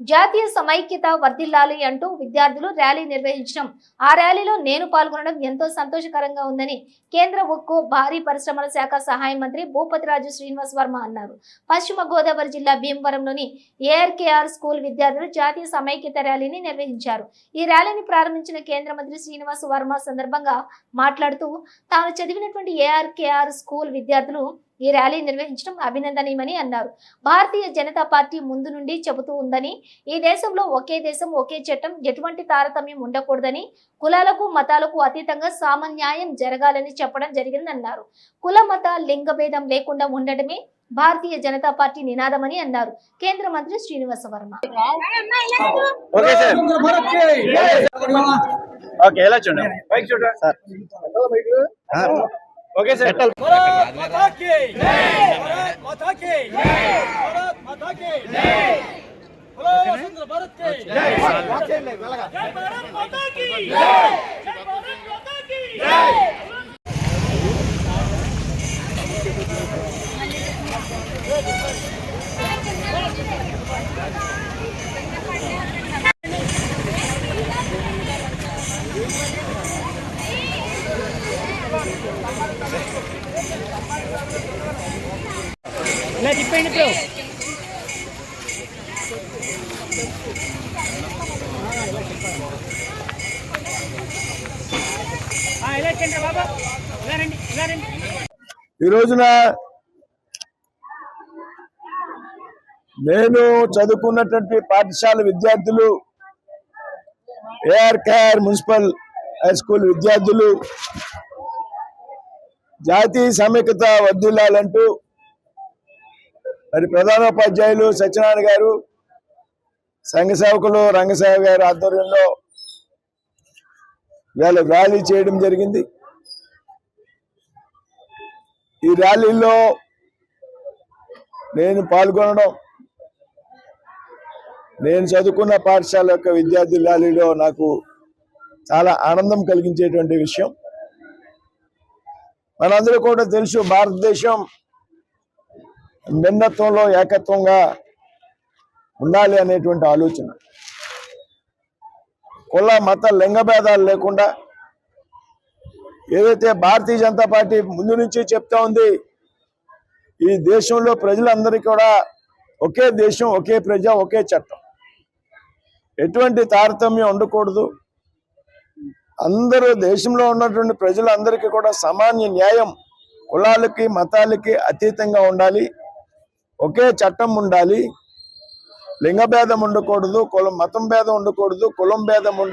జాతీయ సమైక్యత వర్ధిల్లాలి అంటూ విద్యార్థులు ర్యాలీ నిర్వహించడం, ఆ ర్యాలీలో నేను పాల్గొనడం ఎంతో సంతోషకరంగా ఉందని కేంద్ర ఉక్కు భారీ పరిశ్రమల శాఖ సహాయ మంత్రి భూపతిరాజు శ్రీనివాస్ వర్మ అన్నారు. పశ్చిమ గోదావరి జిల్లా భీమవరంలోని ఏఆర్కేఆర్ స్కూల్ విద్యార్థులు జాతీయ సమైక్యత ర్యాలీని నిర్వహించారు. ఈ ర్యాలీని ప్రారంభించిన కేంద్ర మంత్రి శ్రీనివాస్ వర్మ సందర్భంగా మాట్లాడుతూ తాను చదివినటువంటి ఏఆర్కేఆర్ స్కూల్ విద్యార్థులు ఈ ర్యాలీ నిర్వహించడం అభినందనీయమని అన్నారు. భారతీయ జనతా పార్టీ ముందు నుండి చెబుతూ ఉందని, ఈ దేశంలో ఒకే దేశం ఒకే చట్టం, ఎటువంటి తారతమ్యం ఉండకూడదని, కులాలకు మతాలకు అతీతంగా సామాన్యాయం జరగాలని చెప్పడం జరిగిందన్నారు. కుల మత లింగ భేదం లేకుండా ఉండడమే భారతీయ జనతా పార్టీ నినాదమని అన్నారు కేంద్ర మంత్రి శ్రీనివాస వర్మ. ओके सर भारत माता की जय, भारत माता की जय, भारत माता की जय, बोलो स्वतंत्र भारत की जय, भारत माता की जय, भारत माता की जय. ఇలా తిప్పండి బ్రో. ఈ రోజున నేను చదువుకున్నటువంటి పాఠశాల విద్యార్థులు, ఏఆర్కేఆర్ మున్సిపల్ హై స్కూల్ విద్యార్థులు జాతీయ సమైక్యత వర్ధిల్లాలంటూ మరి ప్రధానోపాధ్యాయులు సత్యనారాయణ గారు, సంఘ సేవకులు రంగసేవ గారి ఆధ్వర్యంలో వీళ్ళ ర్యాలీ చేయడం జరిగింది. ఈ ర్యాలీలో నేను పాల్గొనడం, నేను చదువుకున్న పాఠశాల యొక్క విద్యార్థి ర్యాలీలో నాకు చాలా ఆనందం కలిగించేటువంటి విషయం. మనందరూ కూడా తెలుసు, భారతదేశం భిన్నత్వంలో ఏకత్వంగా ఉండాలి అనేటువంటి ఆలోచన, కుల మత లింగ భేదాలు లేకుండా ఏదైతే భారతీయ జనతా పార్టీ ముందు నుంచి చెప్తా ఉంది, ఈ దేశంలో ప్రజలందరికీ కూడా ఒకే దేశం ఒకే ప్రజ ఒకే చట్టం, ఎటువంటి తారతమ్యం ఉండకూడదు, అందరూ దేశంలో ఉన్నటువంటి ప్రజలందరికీ కూడా సమాన న్యాయం, కులాలకి మతాలకి అతీతంగా ఉండాలి, ఒకే చట్టం ఉండాలి, లింగ భేదం ఉండకూడదు, మతం భేదం ఉండకూడదు, కులం భేదం